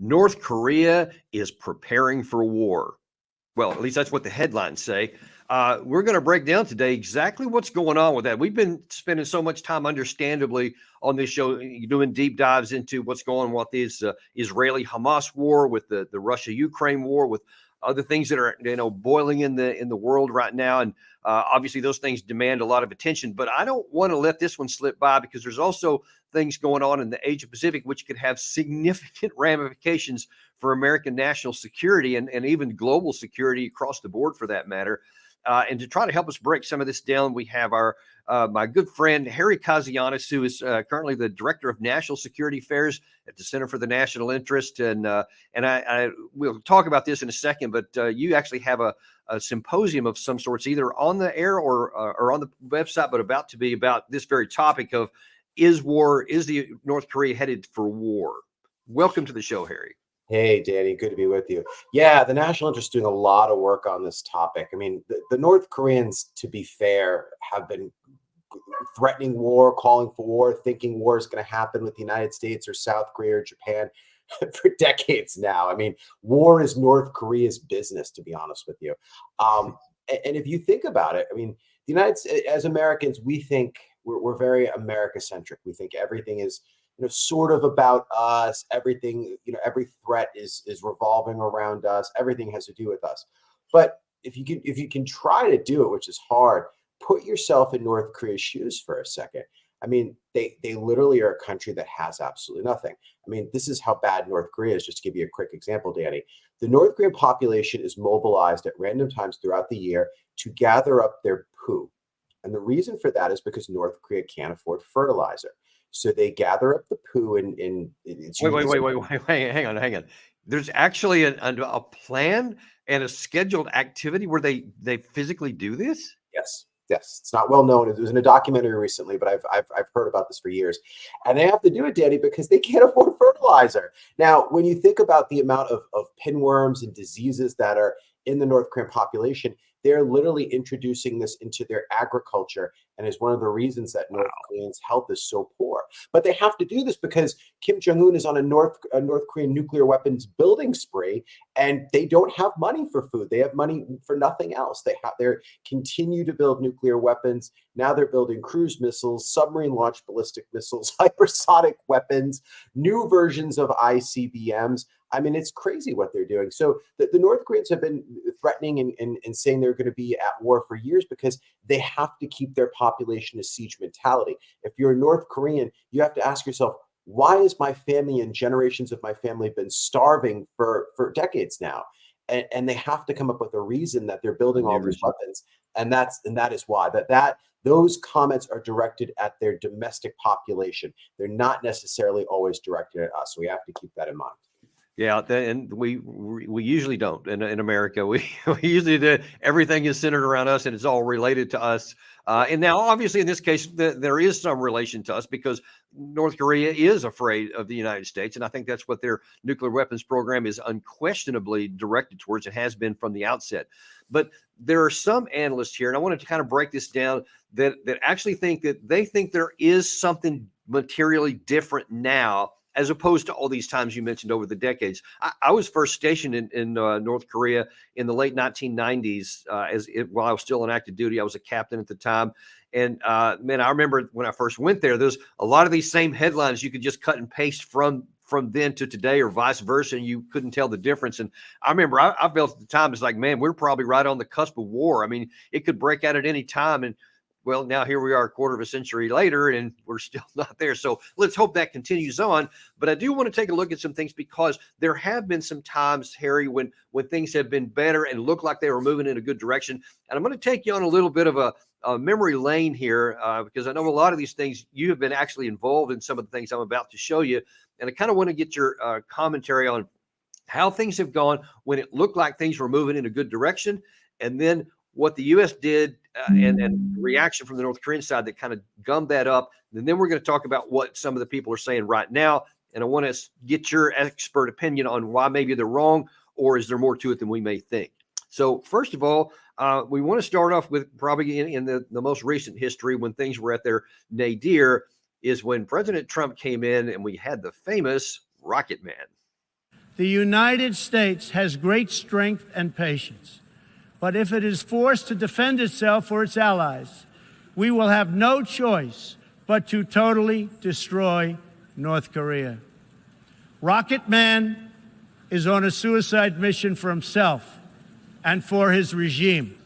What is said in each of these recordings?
North Korea is preparing for war. Well, at least that's what the headlines say. We're going to break down today exactly what's going on with that. We've been spending so much time, understandably, on this show doing deep dives into what's going on with this Israeli-Hamas war, with the Russia-Ukraine war, with other things that are boiling in the world right now, and obviously those things demand a lot of attention. But I don't want to let this one slip by, because there's also things going on in the Asia Pacific which could have significant ramifications for American national security and even global security across the board, for that matter. And to try to help us break some of this down, we have our my good friend Harry Kazianis, who is currently the Director of National Security Affairs at the Center for the National Interest. And I we'll talk about this in a second, but you actually have a symposium of some sorts, either on the air or on the website, but about to be about this very topic of is the North Korea headed for war? Welcome to the show, Harry. Hey, Danny, good to be with you. Yeah, the National Interest is doing a lot of work on this topic. I mean, the North Koreans, to be fair, have been threatening war, calling for war, thinking war is going to happen with the United States or South Korea or Japan for decades now. I mean, war is North Korea's business, to be honest with you. And if you think about it, I mean, the United States, as Americans, we think we're very America-centric. We think everything is sort of about us. Everything, every threat is revolving around us. Everything has to do with us. But if you can try to do it, which is hard, put yourself in North Korea's shoes for a second. I mean, they literally are a country that has absolutely nothing. I mean, this is how bad North Korea is. Just to give you a quick example, Danny, the North Korean population is mobilized at random times throughout the year to gather up their poo. And the reason for that is because North Korea can't afford fertilizer. So they gather up the poo and it's wait, hang on. There's actually a plan and a scheduled activity where they physically do this? Yes. It's not well known. It was in a documentary recently, but I've heard about this for years. And they have to do it, Danny, because they can't afford fertilizer. Now, when you think about the amount of pinworms and diseases that are in the North Korean population, they're literally introducing this into their agriculture, and is one of the reasons that North Koreans' health is so poor. But they have to do this because Kim Jong-un is on a North Korean nuclear weapons building spree, and they don't have money for food. They have money for nothing else. They continue to build nuclear weapons. Now they're building cruise missiles, submarine-launched ballistic missiles, hypersonic weapons, new versions of ICBMs. I mean, it's crazy what they're doing. So the North Koreans have been threatening and saying they're going to be at war for years because they have to keep their population a siege mentality. If you're a North Korean, you have to ask yourself, why has my family and generations of my family been starving for decades now? And they have to come up with a reason that they're building all these weapons. And that is why those comments are directed at their domestic population. They're not necessarily always directed at us. So we have to keep that in mind. Yeah, and we usually don't in America. We usually do. Everything is centered around us, and it's all related to us. And now, obviously, in this case, there is some relation to us because North Korea is afraid of the United States, and I think that's what their nuclear weapons program is unquestionably directed towards. It has been from the outset. But there are some analysts here, and I wanted to kind of break this down, that actually think that they think there is something materially different now, as opposed to all these times you mentioned over the decades. I was first stationed in North Korea in the late 1990s while I was still on active duty. I was a captain at the time. And man, I remember when I first went there, there's a lot of these same headlines you could just cut and paste from then to today or vice versa, and you couldn't tell the difference. And I remember I felt at the time, it's like, man, we're probably right on the cusp of war. I mean, it could break out at any time. And well, now here we are a quarter of a century later, and we're still not there. So let's hope that continues on. But I do want to take a look at some things, because there have been some times, Harry, when things have been better and look like they were moving in a good direction. And I'm going to take you on a little bit of a memory lane here, because I know a lot of these things, you have been actually involved in some of the things I'm about to show you. And I kind of want to get your commentary on how things have gone when it looked like things were moving in a good direction, and then what the U.S. did and reaction from the North Korean side that kind of gummed that up. And then we're going to talk about what some of the people are saying right now. And I want to get your expert opinion on why maybe they're wrong, or is there more to it than we may think. So first of all, we want to start off with probably in the most recent history, when things were at their nadir, is when President Trump came in and we had the famous Rocket Man. The United States has great strength and patience, but if it is forced to defend itself or its allies, we will have no choice but to totally destroy North Korea. Rocket Man is on a suicide mission for himself and for his regime.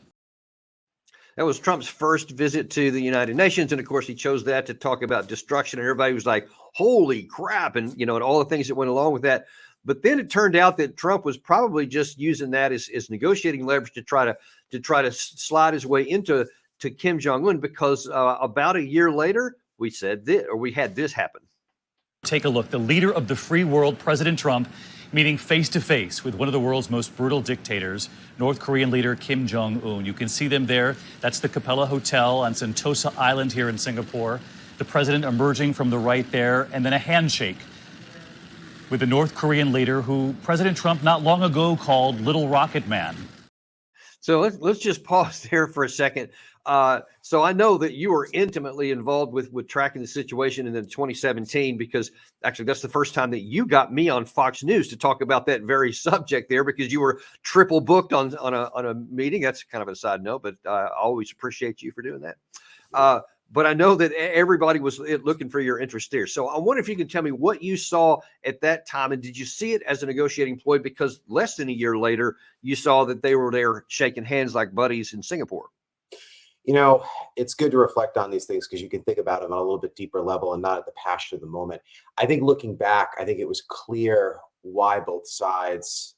That was Trump's first visit to the United Nations. And of course, he chose that to talk about destruction. And everybody was like, holy crap. And, and all the things that went along with that. But then it turned out that Trump was probably just using that as negotiating leverage to try to slide his way into Kim Jong-un, because about a year later, we had this happen. Take a look. The leader of the free world, President Trump, meeting face to face with one of the world's most brutal dictators, North Korean leader Kim Jong-un. You can see them there. That's the Capella Hotel on Sentosa Island here in Singapore. The president emerging from the right there, and then a handshake with the North Korean leader who President Trump not long ago called Little Rocket Man. So let's just pause there for a second. So I know that you were intimately involved with tracking the situation in 2017, because actually that's the first time that you got me on Fox News to talk about that very subject there, because you were triple booked on a meeting. That's kind of a side note, but I always appreciate you for doing that. But I know that everybody was looking for your interest there. So I wonder if you can tell me what you saw at that time, and did you see it as a negotiating ploy? Because less than a year later, you saw that they were there shaking hands like buddies in Singapore. It's good to reflect on these things because you can think about them on a little bit deeper level and not at the passion of the moment. I think looking back, I think it was clear why both sides,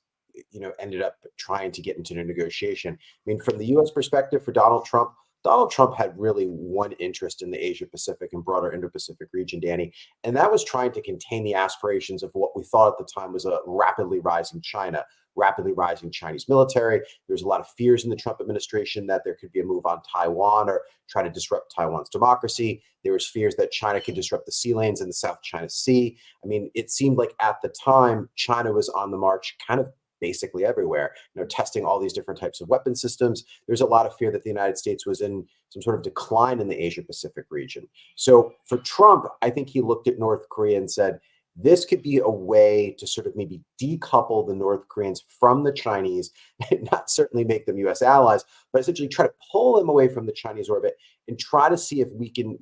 ended up trying to get into a negotiation. I mean, from the U.S. perspective, for Donald Trump had really one interest in the Asia Pacific and broader Indo-Pacific region, Danny, and that was trying to contain the aspirations of what we thought at the time was a rapidly rising China, rapidly rising Chinese military. There was a lot of fears in the Trump administration that there could be a move on Taiwan or try to disrupt Taiwan's democracy. There was fears that China could disrupt the sea lanes in the South China Sea. I mean, it seemed like at the time, China was on the march kind of basically everywhere, testing all these different types of weapon systems. There's a lot of fear that the United States was in some sort of decline in the Asia Pacific region. So for Trump, I think he looked at North Korea and said, this could be a way to sort of maybe decouple the North Koreans from the Chinese, and not certainly make them U.S. allies, but essentially try to pull them away from the Chinese orbit and try to see if we can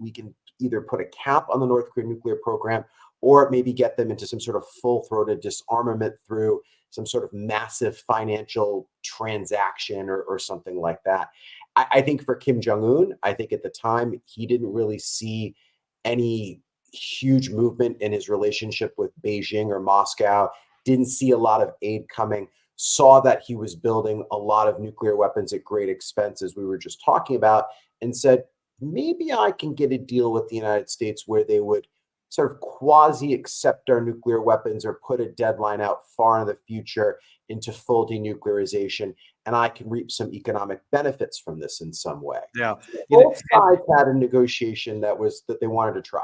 either put a cap on the North Korean nuclear program, or maybe get them into some sort of full-throated disarmament through some sort of massive financial transaction or something like that. I think for Kim Jong-un, I think at the time, he didn't really see any huge movement in his relationship with Beijing or Moscow, didn't see a lot of aid coming, saw that he was building a lot of nuclear weapons at great expense, as we were just talking about, and said, maybe I can get a deal with the United States where they would sort of quasi accept our nuclear weapons or put a deadline out far in the future into full denuclearization, and I can reap some economic benefits from this in some way. Yeah. Both sides had a negotiation that they wanted to try.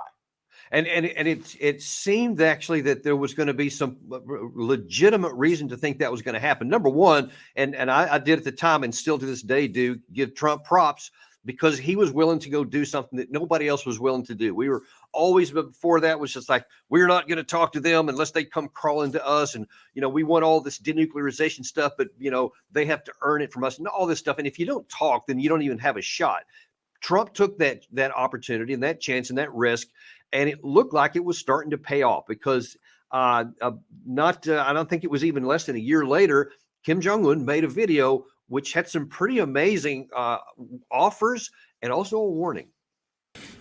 And it seemed actually that there was going to be some legitimate reason to think that was going to happen. Number one, and I did at the time and still to this day do give Trump props, because he was willing to go do something that nobody else was willing to do. We were always, before that, was just like, we're not going to talk to them unless they come crawling to us. And, we want all this denuclearization stuff, but, they have to earn it from us and all this stuff. And if you don't talk, then you don't even have a shot. Trump took that opportunity and that chance and that risk, and it looked like it was starting to pay off, because I don't think it was even less than a year later, Kim Jong-un made a video which had some pretty amazing offers and also a warning.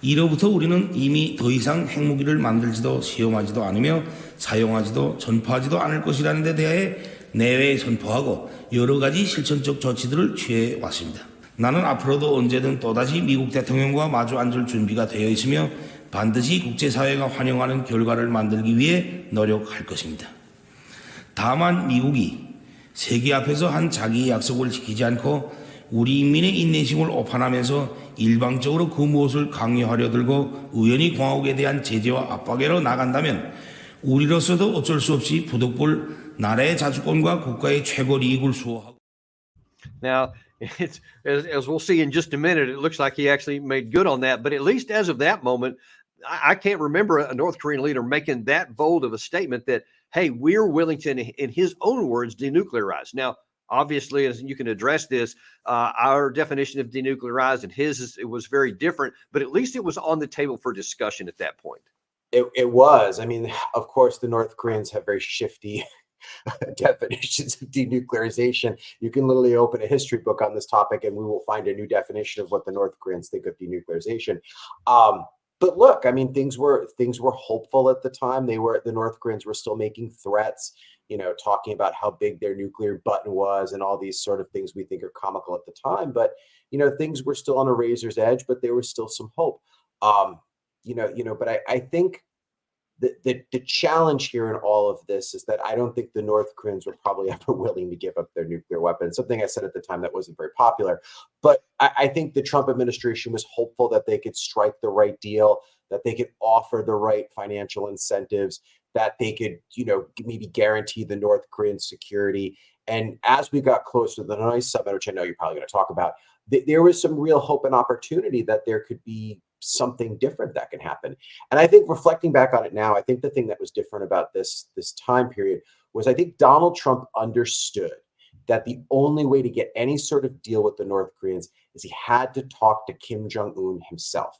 이로부터 우리는 이미 더 이상 핵무기를 만들지도 시험하지도 않으며 사용하지도 전파하지도 않을 것이라는 데 대하여 내외에 선포하고 여러 가지 실천적 조치들을 취해 왔습니다. 나는 앞으로도 언제든 또다시 미국 대통령과 마주 앉을 준비가 되어 있으며 반드시 국제사회가 환영하는 결과를 만들기 위해 노력할 것입니다. 다만 미국이 세계 앞에서 한 자기의 약속을 지키지 않고 우리 인민의 인내심을 오판하면서 일방적으로 그 무엇을 강요하려 들고 우연히 공화국에 대한 제재와 압박으로 나간다면 우리로서도 어쩔 수 없이 부득불 나라의 자주권과 국가의 최고 이익을 수호하고. Now, as we'll see in just a minute, it looks like he actually made good on that. But at least as of that moment, I can't remember a North Korean leader making that bold of a statement that, hey, we're willing to, in his own words, denuclearize. Now, obviously, as you can address this, our definition of denuclearize and his, it was very different, but at least it was on the table for discussion at that point. It was. I mean, of course, the North Koreans have very shifty definitions of denuclearization. You can literally open a history book on this topic and we will find a new definition of what the North Koreans think of denuclearization. But look, I mean, things were hopeful at the time. The North Koreans were still making threats, talking about how big their nuclear button was and all these sort of things we think are comical at the time. But things were still on a razor's edge, but there was still some hope. But I think the challenge here in all of this is that I don't think the North Koreans were probably ever willing to give up their nuclear weapons. Something I said at the time that wasn't very popular. But I think the Trump administration was hopeful that they could strike the right deal, that they could offer the right financial incentives, that they could, maybe guarantee the North Korean security. And as we got closer to the Hanoi summit, which I know you're probably going to talk about, there was some real hope and opportunity that there could be something different that can happen. And I think reflecting back on it now, I think the thing that was different about this time period was I think Donald Trump understood that the only way to get any sort of deal with the North Koreans is he had to talk to Kim Jong-un himself.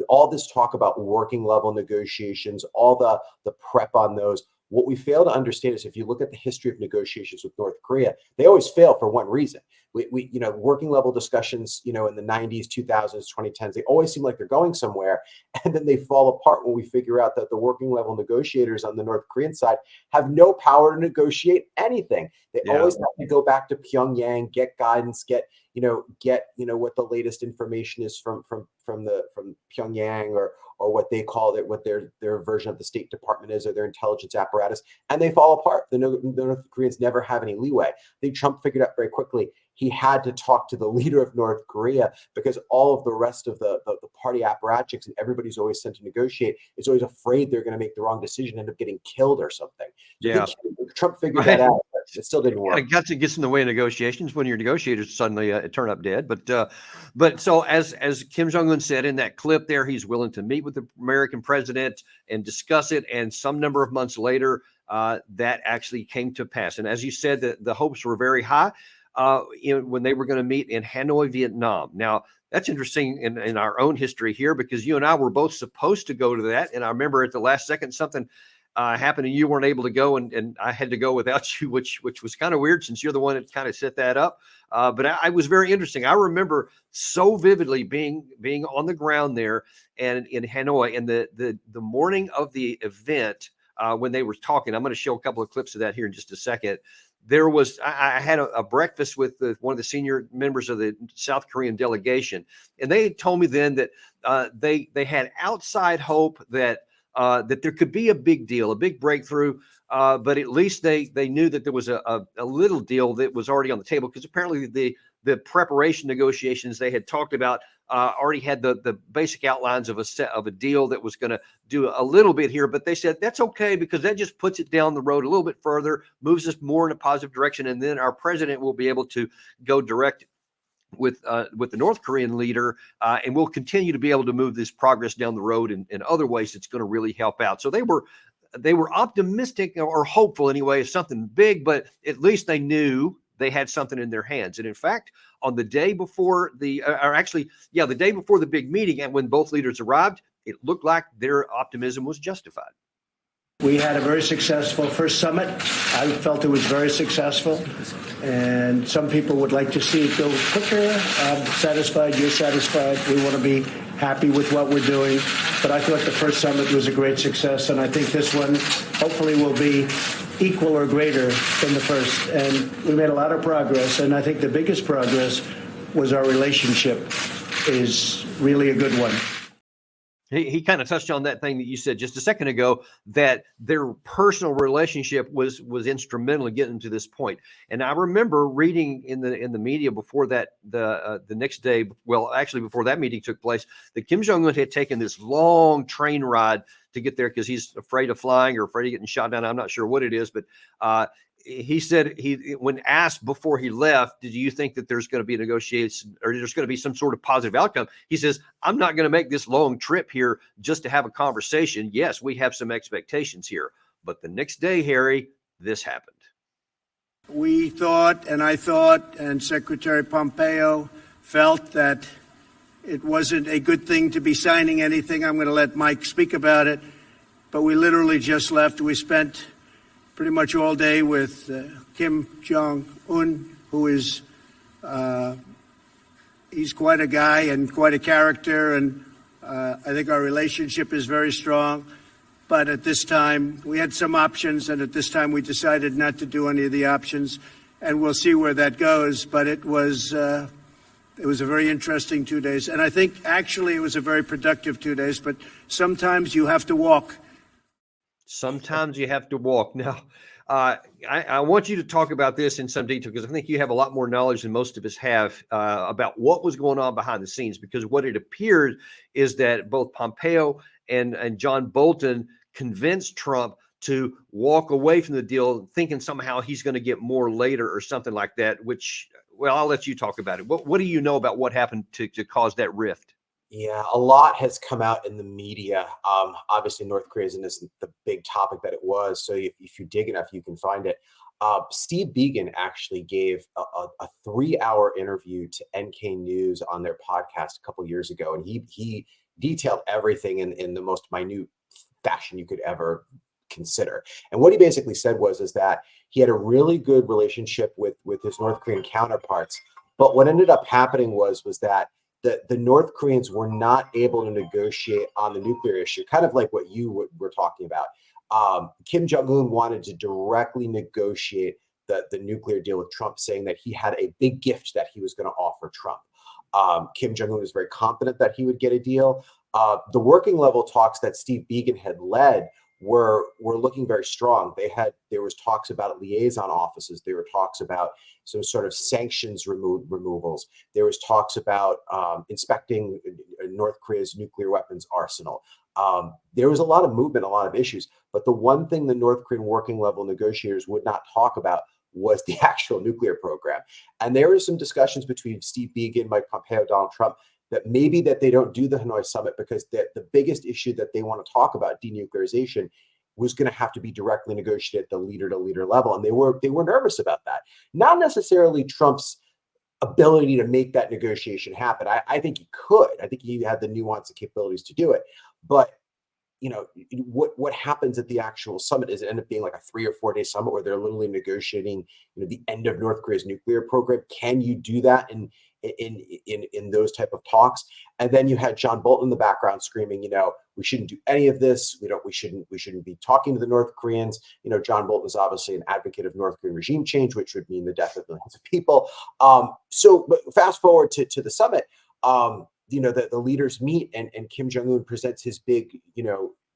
All this talk about working level negotiations, all the prep on those, what we fail to understand is if you look at the history of negotiations with North Korea, they always fail for one reason. We working level discussions, in the 90s, 2000s, 2010s, they always seem like they're going somewhere. And then they fall apart when we figure out that the working level negotiators on the North Korean side have no power to negotiate anything. They always have to go back to Pyongyang, get guidance, get what the latest information is from Pyongyang or what they call it, what their version of the State Department is or their intelligence apparatus, and they fall apart. The North Koreans never have any leeway. I think Trump figured out very quickly he had to talk to the leader of North Korea because all of the rest of the party apparatchiks and everybody's always sent to negotiate is always afraid they're going to make the wrong decision, end up getting killed or something. So Yeah. I think Trump figured that out, but it still didn't work. It gets in the way of negotiations when your negotiators suddenly turn up dead. But so as Kim Jong-un said in that clip there, he's willing to meet with the American president and discuss it. And some number of months later, that actually came to pass. And as you said, the hopes were very high when they were going to meet in Hanoi, Vietnam. Now, that's interesting in our own history here because you and I were both supposed to go to that. And I remember at the last second, something happened and you weren't able to go and I had to go without you, which was kind of weird since you're the one that kind of set that up. But I was very interesting. I remember so vividly being on the ground there and in Hanoi and the morning of the event when they were talking. I'm going to show a couple of clips of that here in just a second. I had a breakfast with one of the senior members of the South Korean delegation, and they told me then that they had outside hope that there could be a big deal, a big breakthrough, but at least they knew that there was a little deal that was already on the table because apparently the preparation negotiations they had talked about already had the basic outlines of a deal that was going to do a little bit here, but they said that's okay because that just puts it down the road a little bit further, moves us more in a positive direction, and then our president will be able to go direct with the North Korean leader, and we'll continue to be able to move this progress down the road in other ways that's going to really help out. So they were optimistic or hopeful anyway of something big, but at least they knew they had something in their hands. And in fact, on the day before the day before the big meeting, and when both leaders arrived, it looked like their optimism was justified. We had a very successful first summit. I felt it was very successful. And some people would like to see it go quicker. I'm satisfied. You're satisfied. We want to be happy with what we're doing. But I thought the first summit was a great success. And I think this one hopefully will be equal or greater than the first. And we made a lot of progress. And I think the biggest progress was our relationship is really a good one. He kind of touched on that thing that you said just a second ago, that their personal relationship was instrumental in getting to this point. And I remember reading in the media before that, the next day, well, actually before that meeting took place, that Kim Jong-un had taken this long train ride to get there because he's afraid of flying or afraid of getting shot down. I'm not sure what it is, but he said when asked before he left, did you think that there's going to be a negotiation or there's going to be some sort of positive outcome? He says, I'm not going to make this long trip here just to have a conversation. Yes, we have some expectations here. But the next day, Harry, this happened. We thought, and I thought, and Secretary Pompeo felt that it wasn't a good thing to be signing anything. I'm going to let Mike speak about it. But we literally just left. We spent pretty much all day with Kim Jong-un, who is, he's quite a guy and quite a character. And I think our relationship is very strong. But at this time, we had some options, and at this time we decided not to do any of the options, and we'll see where that goes. But it was a very interesting 2 days, and I think actually it was a very productive 2 days, but sometimes you have to walk. Sometimes you have to walk. Now, I want you to talk about this in some detail because I think you have a lot more knowledge than most of us have about what was going on behind the scenes, because what it appeared is that both Pompeo and John Bolton convinced Trump to walk away from the deal, thinking somehow he's going to get more later or something like that, which, well, I'll let you talk about it. What do you know about what happened to cause that rift? Yeah, a lot has come out in the media. Obviously, North Korea isn't the big topic that it was. So if you dig enough, you can find it. Steve Biegun actually gave a 3-hour interview to NK News on their podcast a couple years ago, and he detailed everything in the most minute fashion you could ever consider. And what he basically said is that he had a really good relationship with his North Korean counterparts. But what ended up happening was that the North Koreans were not able to negotiate on the nuclear issue, kind of like what you were talking about. Kim Jong-un wanted to directly negotiate the nuclear deal with Trump, saying that he had a big gift that he was going to offer Trump. Kim Jong-un was very confident that he would get a deal. The working level talks that Steve Biegun had led were looking very strong. There was talks about liaison offices. There were talks about some sort of sanctions removals. There was talks about inspecting North Korea's nuclear weapons arsenal. There was a lot of movement, a lot of issues. But the one thing the North Korean working level negotiators would not talk about was the actual nuclear program. And there were some discussions between Steve Biegun, Mike Pompeo, Donald Trump, that maybe that they don't do the Hanoi summit because the biggest issue that they want to talk about, denuclearization, was going to have to be directly negotiated at the leader-to-leader level. And they were nervous about that. Not necessarily Trump's ability to make that negotiation happen. I think he could. I think he had the nuance and capabilities to do it. But what happens at the actual summit is it end up being like a 3 or 4 day summit where they're literally negotiating the end of North Korea's nuclear program. Can you do that in those type of talks? And then you had John Bolton in the background screaming, we shouldn't do any of this. We shouldn't be talking to the North Koreans. John Bolton is obviously an advocate of North Korean regime change, which would mean the death of millions of people. But fast forward to the summit. The leaders meet and Kim Jong-un presents his big,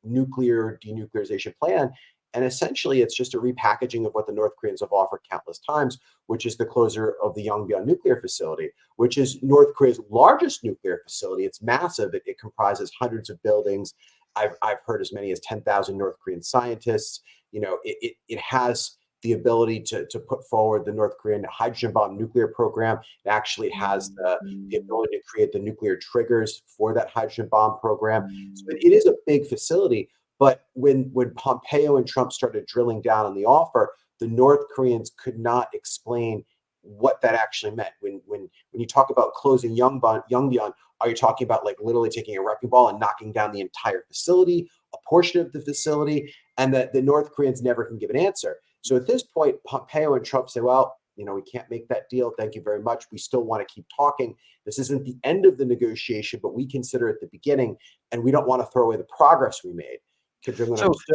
nuclear denuclearization plan. And essentially, it's just a repackaging of what the North Koreans have offered countless times, which is the closure of the Yongbyon nuclear facility, which is North Korea's largest nuclear facility. It's massive. It comprises hundreds of buildings. I've heard as many as 10,000 North Korean scientists. It has the ability to put forward the North Korean hydrogen bomb nuclear program. It actually has the ability to create the nuclear triggers for that hydrogen bomb program. So it is a big facility. But when Pompeo and Trump started drilling down on the offer, the North Koreans could not explain what that actually meant. When you talk about closing Yongbyon, are you talking about like literally taking a wrecking ball and knocking down the entire facility, a portion of the facility? And that the North Koreans never can give an answer. So at this point, Pompeo and Trump say, well, we can't make that deal. Thank you very much. We still want to keep talking. This isn't the end of the negotiation, but we consider it the beginning, and we don't want to throw away the progress we made.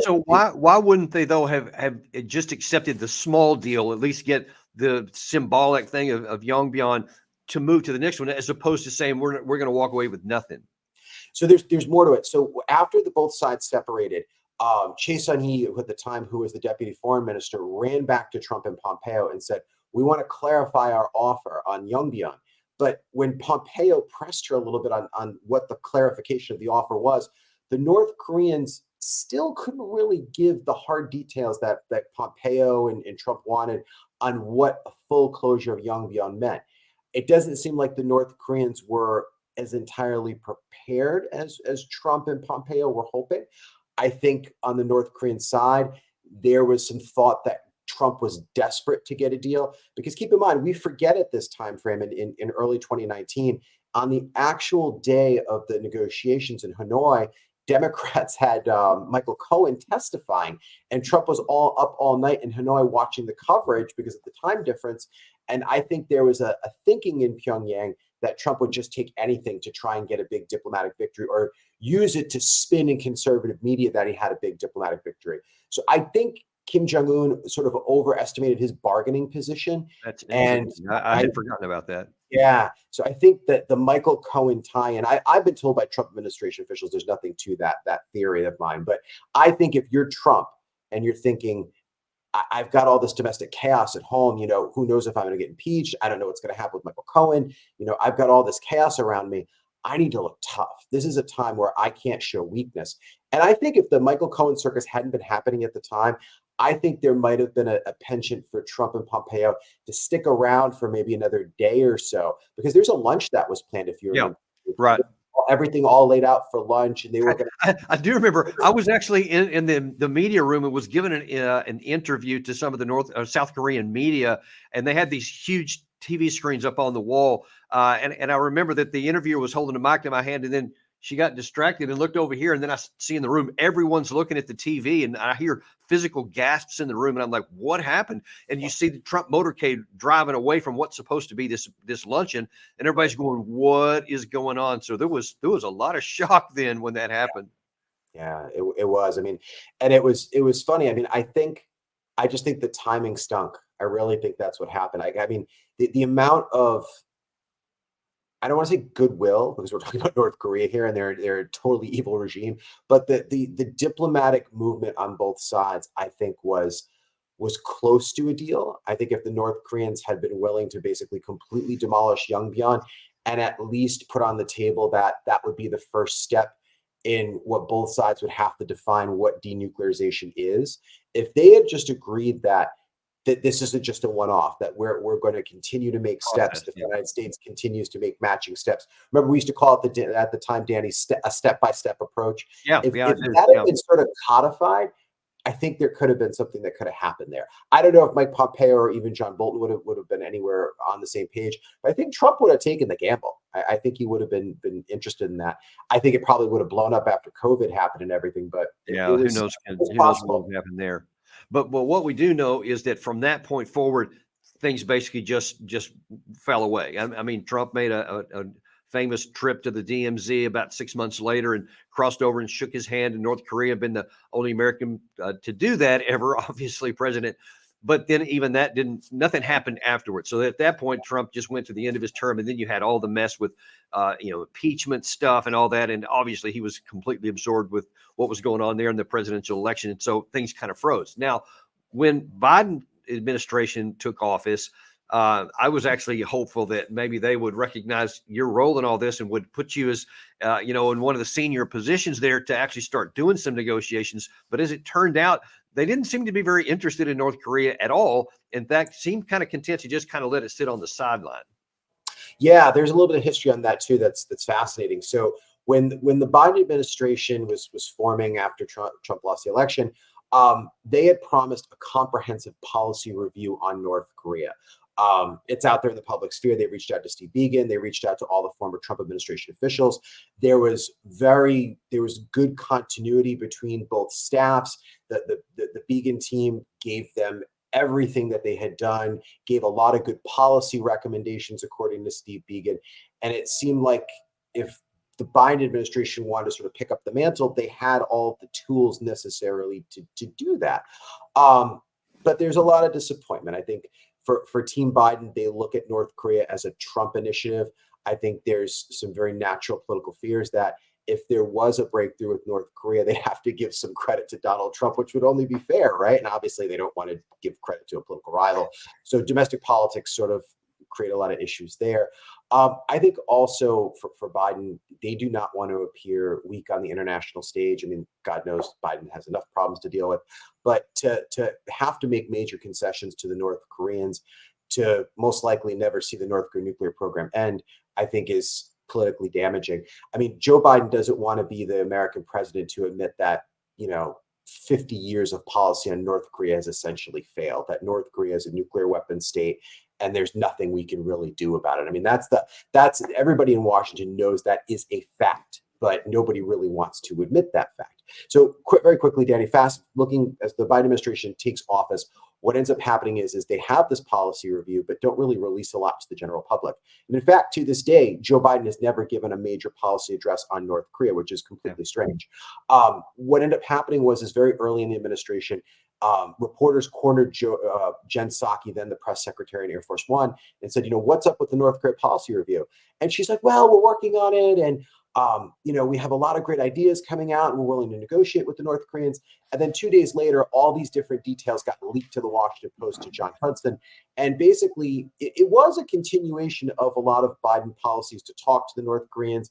So why wouldn't they though have just accepted the small deal, at least get the symbolic thing of Yongbyon to move to the next one, as opposed to saying we're going to walk away with nothing? So there's more to it. So after both sides separated, Chae Sun-hee, at the time, who was the deputy foreign minister, ran back to Trump and Pompeo and said, we want to clarify our offer on Yongbyon. But when Pompeo pressed her a little bit on what the clarification of the offer was, the North Koreans still couldn't really give the hard details that Pompeo and Trump wanted on what a full closure of Yongbyon meant. It doesn't seem like the North Koreans were as entirely prepared as Trump and Pompeo were hoping. I think on the North Korean side, there was some thought that Trump was desperate to get a deal. Because keep in mind, we forget at this time frame in early 2019, on the actual day of the negotiations in Hanoi, Democrats had Michael Cohen testifying, and Trump was all up all night in Hanoi watching the coverage because of the time difference. And I think there was a thinking in Pyongyang that Trump would just take anything to try and get a big diplomatic victory, or use it to spin in conservative media that he had a big diplomatic victory. So I think Kim Jong-un sort of overestimated his bargaining position. That's And interesting. I had forgotten about that. yeah, so I think that the Michael Cohen tie-in, I've been told by Trump administration officials there's nothing to that theory of mine. But I think if you're Trump and you're thinking, I've got all this domestic chaos at home, who knows if I'm going to get impeached? I don't know what's going to happen with Michael Cohen. I've got all this chaos around me. I need to look tough. This is a time where I can't show weakness. And I think if the Michael Cohen circus hadn't been happening at the time, I think there might have been a penchant for Trump and Pompeo to stick around for maybe another day or so, because there's a lunch that was planned, if you Yeah, remember. right. Everything all laid out for lunch, and they were going to. I do remember. I was actually in the media room and was given an interview to some of the South Korean media, and they had these huge TV screens up on the wall. And I remember that the interviewer was holding a mic in my hand, and then she got distracted and looked over here, and then I see in the room everyone's looking at the TV, and I hear physical gasps in the room, and I'm like, "What happened?" And you see the Trump motorcade driving away from what's supposed to be this luncheon, and everybody's going, "What is going on?" So there was a lot of shock then when that happened. Yeah, it was. I mean, and it was funny. I mean, I just think the timing stunk. I really think that's what happened. I mean, the amount of, I don't want to say goodwill, because we're talking about North Korea here and they're a totally evil regime, but the diplomatic movement on both sides, I think, was close to a deal. I think if the North Koreans had been willing to basically completely demolish Yongbyon and at least put on the table that would be the first step in what both sides would have to define what denuclearization is. If they had just agreed that this isn't just a one-off, that we're going to continue to make steps. Process, The yeah. United States continues to make matching steps. Remember, we used to call it at the time, Danny, a step-by-step approach. Yeah, If yeah, I if do. that Yeah. had been sort of codified, I think there could have been something that could have happened there. I don't know if Mike Pompeo or even John Bolton would have been anywhere on the same page, but I think Trump would have taken the gamble. I think he would have been interested in that. I think it probably would have blown up after COVID happened and everything, but it Yeah, who was knows? it was Who knows what possible. will happen there? But what we do know is that from that point forward, things basically just fell away. I mean, Trump made a famous trip to the DMZ about 6 months later and crossed over and shook his hand in North Korea. Been the only American to do that ever, obviously, president. But then even that nothing happened afterwards. So at that point, Trump just went to the end of his term, and then you had all the mess with, impeachment stuff and all that. And obviously, he was completely absorbed with what was going on there in the presidential election, and so things kind of froze. Now, when Biden administration took office, I was actually hopeful that maybe they would recognize your role in all this and would put you as, in one of the senior positions there to actually start doing some negotiations. But as it turned out, they didn't seem to be very interested in North Korea at all. In fact, seemed kind of content to just kind of let it sit on the sideline. Yeah, there's a little bit of history on that too. That's fascinating. So when the Biden administration was forming after Trump lost the election, they had promised a comprehensive policy review on North Korea. It's out there in the public sphere. They reached out to Steve Biegun. They reached out to all the former Trump administration officials. There was good continuity between both staffs. The Biegun team gave them everything that they had done, gave a lot of good policy recommendations, according to Steve Biegun. And it seemed like if the Biden administration wanted to sort of pick up the mantle, they had all the tools necessarily to do that. But there's a lot of disappointment. I think for Team Biden, they look at North Korea as a Trump initiative. I think there's some very natural political fears that if there was a breakthrough with North Korea, they have to give some credit to Donald Trump, which would only be fair, right? And obviously, they don't want to give credit to a political rival. So domestic politics sort of create a lot of issues there. I think also for Biden, they do not want to appear weak on the international stage. I mean, God knows Biden has enough problems to deal with, but to have to make major concessions to the North Koreans, to most likely never see the North Korean nuclear program end, I think is politically damaging. I mean, Joe Biden doesn't want to be the American president to admit that, 50 years of policy on North Korea has essentially failed, that North Korea is a nuclear weapon state and there's nothing we can really do about it. I mean, that's everybody in Washington knows that is a fact, but nobody really wants to admit that fact. So very quickly, Danny, fast looking as the Biden administration takes office, what ends up happening is they have this policy review, but don't really release a lot to the general public. And in fact, to this day, Joe Biden has never given a major policy address on North Korea, which is completely strange. What ended up happening is very early in the administration, reporters cornered Jen Psaki, then the press secretary in Air Force One, and said, what's up with the North Korea policy review? And she's like, well, we're working on it. And we have a lot of great ideas coming out and we're willing to negotiate with the North Koreans. And then 2 days later, all these different details got leaked to the Washington Post, to John Hudson. And basically, it was a continuation of a lot of Biden policies to talk to the North Koreans.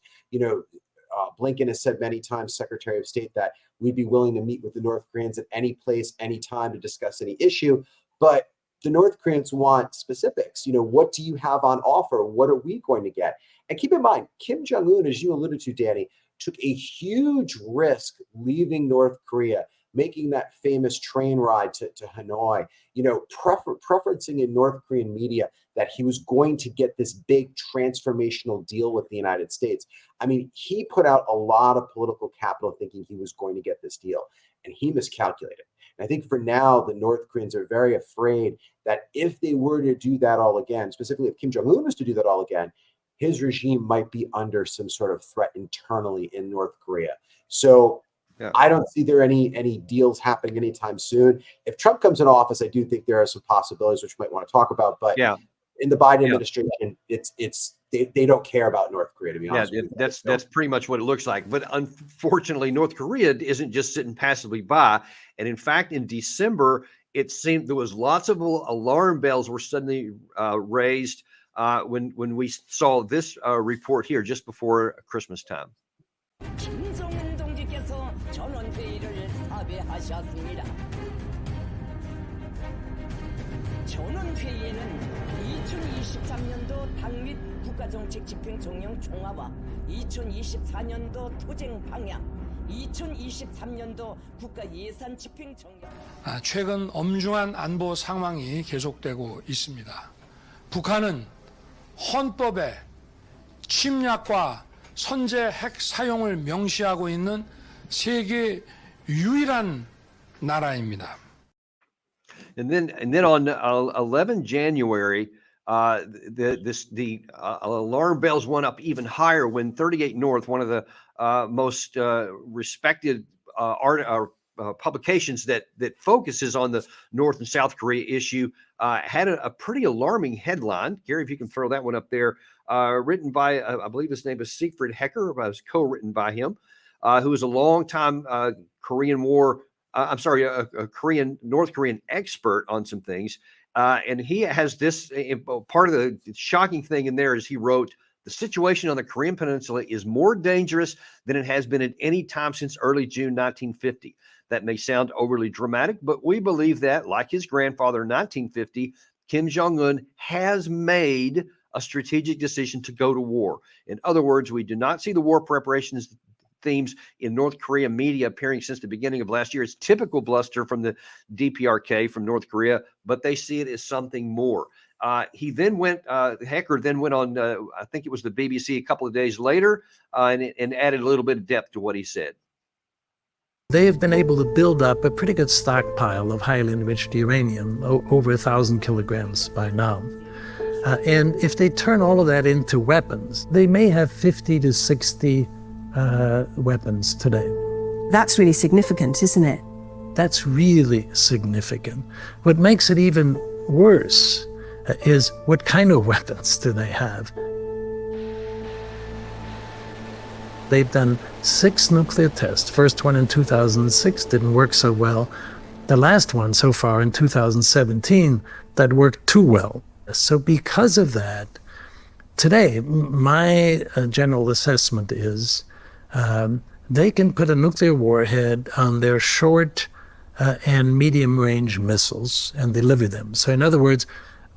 Blinken has said many times, Secretary of State, that we'd be willing to meet with the North Koreans at any place, any time to discuss any issue. But the North Koreans want specifics. What do you have on offer? What are we going to get? And keep in mind, Kim Jong-un, as you alluded to, Danny, took a huge risk leaving North Korea, making that famous train ride to Hanoi, preferencing in North Korean media that he was going to get this big transformational deal with the United States. I mean, he put out a lot of political capital thinking he was going to get this deal, and he miscalculated. And I think for now, the North Koreans are very afraid that if they were to do that all again, specifically if Kim Jong-un was to do that all again, his regime might be under some sort of threat internally in North Korea. So I don't see there any deals happening anytime soon. If Trump comes in office, I do think there are some possibilities which we might want to talk about. But in the Biden administration, they don't care about North Korea, to be honest with you. That's pretty much what it looks like. But unfortunately, North Korea isn't just sitting passively by. And in fact, in December, it seemed there was lots of alarm bells were suddenly raised when we saw this report here just before Christmas time. 김정은 동지께서 전원회의를 섭외하셨습니다. 전원회의에는 2023년도 당 및 국가정책 집행정령 총화와 2024년도 투쟁 방향, 2023년도 국가예산 집행정령. 최근 엄중한 안보 상황이 계속되고 있습니다. 북한은 헌법에 침략과 선제 핵 사용을 명시하고 있는 세계 유일한 나라입니다. And then on 11 January, the alarm bells went up even higher when 38 North, one of the most respected publications that focuses on the North and South Korea issue, had a pretty alarming headline. Gary, if you can throw that one up there, written by, I believe his name is Siegfried Hecker, but it was co-written by him, who is a longtime Korean War, a North Korean expert on some things. And he has this, part of the shocking thing in there is he wrote, the situation on the Korean Peninsula is more dangerous than it has been at any time since early June 1950. That may sound overly dramatic, but we believe that, like his grandfather in 1950, Kim Jong-un has made a strategic decision to go to war. In other words, we do not see the war preparations themes in North Korea media appearing since the beginning of last year. It's typical bluster from the DPRK from North Korea, but they see it as something more. He then went, Hecker then went on, I think it was the BBC a couple of days later, and added a little bit of depth to what he said. They have been able to build up a pretty good stockpile of highly enriched uranium, over 1,000 kilograms by now. And if they turn all of that into weapons, they may have 50 to 60 weapons today. That's really significant, isn't it? That's really significant. What makes it even worse is what kind of weapons do they have? They've done 6 nuclear tests. First one in 2006 didn't work so well. The last one so far in 2017, that worked too well. So because of that, today, my general assessment is they can put a nuclear warhead on their short and medium-range missiles and deliver them. So in other words,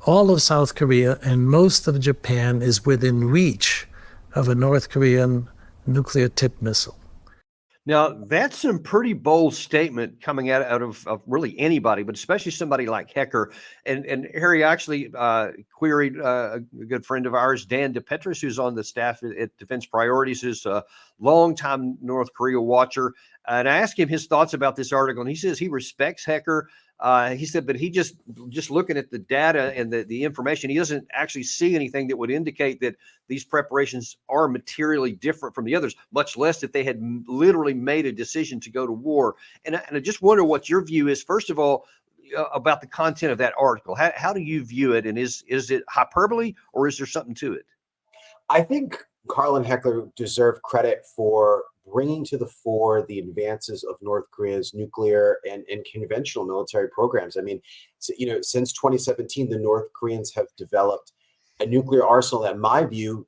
all of South Korea and most of Japan is within reach of a North Korean nuclear-tipped missile. Now, that's some pretty bold statement coming out of really anybody, but especially somebody like Hecker. And Harry actually queried a good friend of ours, Dan DePetris, who's on the staff at Defense Priorities, who's a longtime North Korea watcher. And I asked him his thoughts about this article, and he says he respects Hecker. He said, but he just looking at the data and the information, he doesn't actually see anything that would indicate that these preparations are materially different from the others, much less that they had literally made a decision to go to war. And I just wonder what your view is, first of all, about the content of that article. How do you view it? And is it hyperbole or is there something to it? I think Carl and Heckler deserve credit for bringing to the fore the advances of North Korea's nuclear and conventional military programs. I mean, since 2017, the North Koreans have developed a nuclear arsenal that, in my view,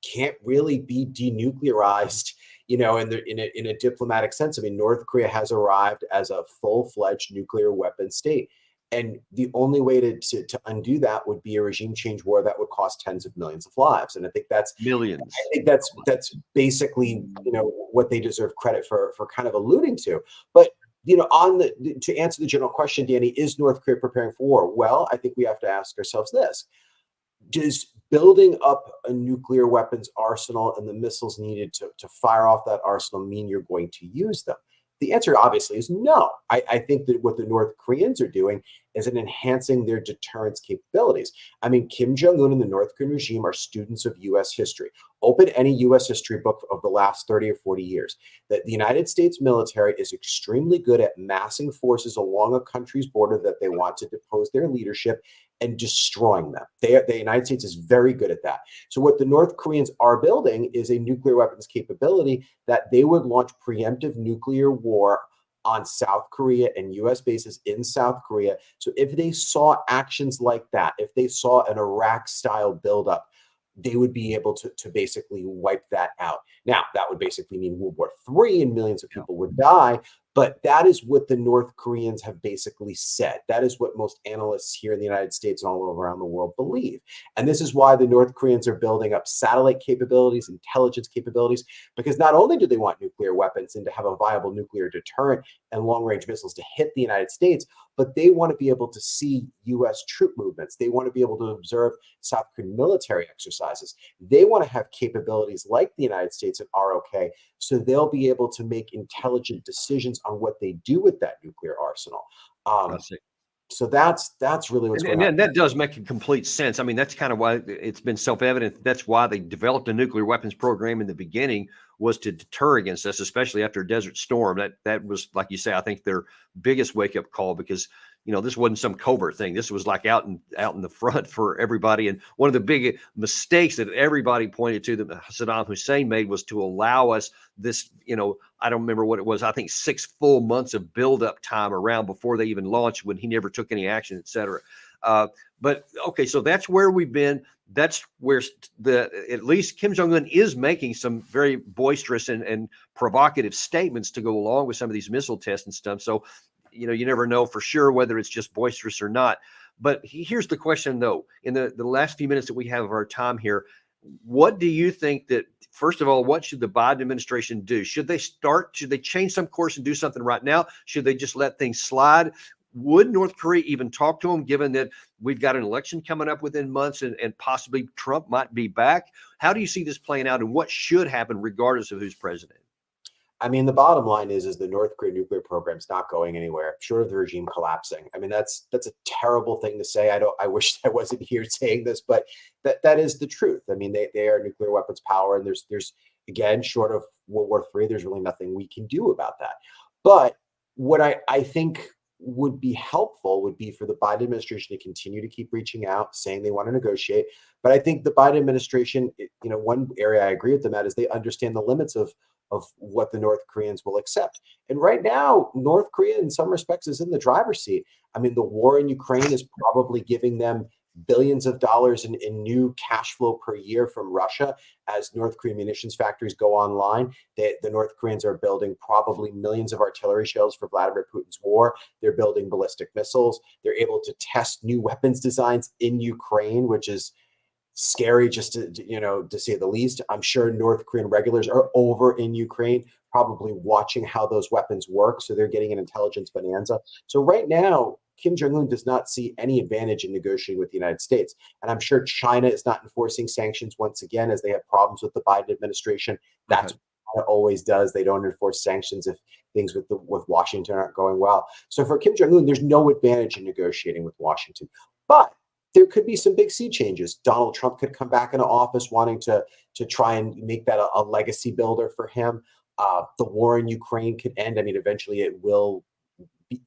can't really be denuclearized, in a diplomatic sense. I mean, North Korea has arrived as a full-fledged nuclear weapon state. And the only way to undo that would be a regime change war that would cost tens of millions of lives. And I think that's millions. I think that's basically what they deserve credit for kind of alluding to. But to answer the general question, Danny, is North Korea preparing for war? Well, I think we have to ask ourselves this: does building up a nuclear weapons arsenal and the missiles needed to fire off that arsenal mean you're going to use them? The answer obviously is no. I think that what the North Koreans are doing is enhancing their deterrence capabilities. I mean, Kim Jong-un and the North Korean regime are students of U.S. history. Open any U.S. history book of the last 30 or 40 years. That the United States military is extremely good at massing forces along a country's border that they want to depose their leadership and destroying them. The United States is very good at that. So what the North Koreans are building is a nuclear weapons capability that they would launch preemptive nuclear war on South Korea and U.S. bases in South Korea. So if they saw actions like that, if they saw an Iraq-style buildup, they would be able to basically wipe that out. Now, that would basically mean World War III and millions of people would die. But that is what the North Koreans have basically said. That is what most analysts here in the United States and all over around the world believe. And this is why the North Koreans are building up satellite capabilities, intelligence capabilities, because not only do they want nuclear weapons and to have a viable nuclear deterrent and long-range missiles to hit the United States, but they want to be able to see U.S. troop movements. They want to be able to observe South Korean military exercises. They want to have capabilities like the United States and ROK, so they'll be able to make intelligent decisions on what they do with that nuclear arsenal. So that's really what's going on. And that does make a complete sense. I mean, that's kind of why it's been self-evident. That's why they developed a nuclear weapons program in the beginning, was to deter against us, especially after Desert Storm. That was, like you say, I think their biggest wake-up call, because this wasn't some covert thing. This was like out in the front for everybody. And one of the big mistakes that everybody pointed to that Saddam Hussein made was to allow us this, I don't remember what it was. I think 6 full months of buildup time around before they even launched, when he never took any action, et cetera. But okay, so that's where we've been. That's where at least Kim Jong-un is making some very boisterous and provocative statements to go along with some of these missile tests and stuff. So, you never know for sure whether it's just boisterous or not. But here's the question, though. In the last few minutes that we have of our time here, what do you think that, first of all, what should the Biden administration do? Should they change some course and do something right now? Should they just let things slide? Would North Korea even talk to them, given that we've got an election coming up within months and possibly Trump might be back? How do you see this playing out, and what should happen regardless of who's president? I mean, the bottom line is the North Korean nuclear program is not going anywhere, short of the regime collapsing. I mean, that's a terrible thing to say. I wish I wasn't here saying this, but that is the truth. I mean, they are nuclear weapons power, and there's again, short of World War III, there's really nothing we can do about that. But what I think would be helpful would be for the Biden administration to continue to keep reaching out, saying they want to negotiate. But I think the Biden administration, one area I agree with them at is they understand the limits of what the North Koreans will accept. And right now, North Korea, in some respects, is in the driver's seat. I mean, the war in Ukraine is probably giving them billions of dollars in new cash flow per year from Russia as North Korean munitions factories go online. The North Koreans are building probably millions of artillery shells for Vladimir Putin's war. They're building ballistic missiles. They're able to test new weapons designs in Ukraine, which is scary just to say the least. I'm sure North Korean regulars are over in Ukraine, probably watching how those weapons work. So they're getting an intelligence bonanza. So right now, Kim Jong-un does not see any advantage in negotiating with the United States. And I'm sure China is not enforcing sanctions once again, as they have problems with the Biden administration. That's what China always does. They don't enforce sanctions if things with Washington aren't going well. So for Kim Jong-un, there's no advantage in negotiating with Washington. But there could be some big sea changes. Donald Trump could come back into office wanting to try and make that a legacy builder for him. The war in Ukraine could end. I mean, eventually it will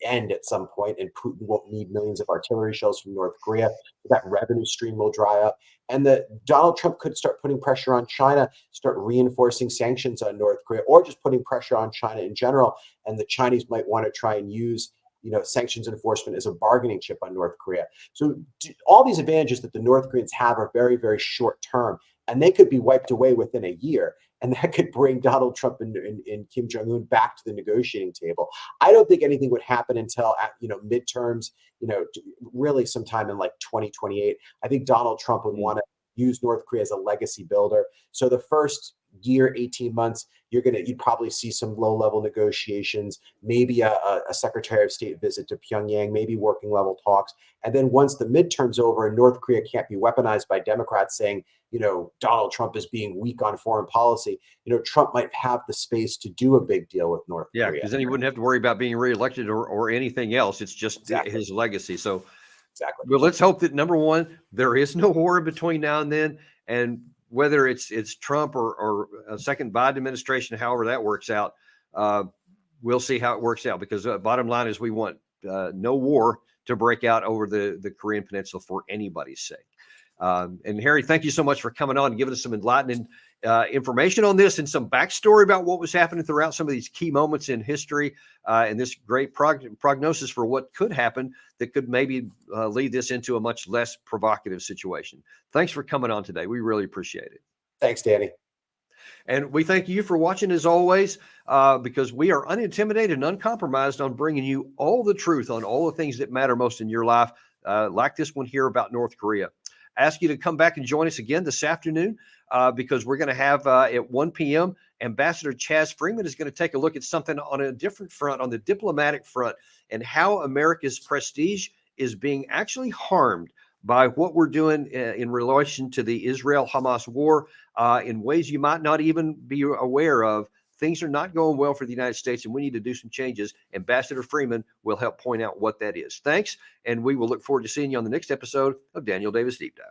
end at some point, and Putin won't need millions of artillery shells from North Korea. That revenue stream will dry up. And Donald Trump could start putting pressure on China, start reinforcing sanctions on North Korea, or just putting pressure on China in general. And the Chinese might want to try and use sanctions enforcement as a bargaining chip on North Korea. So all these advantages that the North Koreans have are very, very short term, and they could be wiped away within a year. And that could bring Donald Trump and Kim Jong-un back to the negotiating table. I don't think anything would happen until midterms, really sometime in like 2028. I think Donald Trump would want to use North Korea as a legacy builder. So the first year, 18 months, you'd probably see some low-level negotiations, maybe a Secretary of State visit to Pyongyang, maybe working level talks. And then once the midterm's over and North Korea can't be weaponized by Democrats saying, Donald Trump is being weak on foreign policy, Trump might have the space to do a big deal with North Korea. Yeah, because then he wouldn't have to worry about being reelected or anything else. It's just his legacy. So exactly. Well, let's hope that, number one, there is no war in between now and then. And whether it's Trump or a second Biden administration, however that works out, we'll see how it works out. Because bottom line is we want no war to break out over the Korean Peninsula for anybody's sake. And Harry, thank you so much for coming on and giving us some enlightening information on this and some backstory about what was happening throughout some of these key moments in history and this great prognosis for what could happen that could maybe lead this into a much less provocative situation. Thanks for coming on today. We really appreciate it. Thanks, Danny. And we thank you for watching as always, because we are unintimidated and uncompromised on bringing you all the truth on all the things that matter most in your life, like this one here about North Korea. Ask you to come back and join us again this afternoon because we're going to have at 1 p.m. Ambassador Chaz Freeman is going to take a look at something on a different front, on the diplomatic front, and how America's prestige is being actually harmed by what we're doing in relation to the Israel-Hamas war in ways you might not even be aware of. Things are not going well for the United States, and we need to do some changes. Ambassador Freeman will help point out what that is. Thanks, and we will look forward to seeing you on the next episode of Daniel Davis Deep Dive.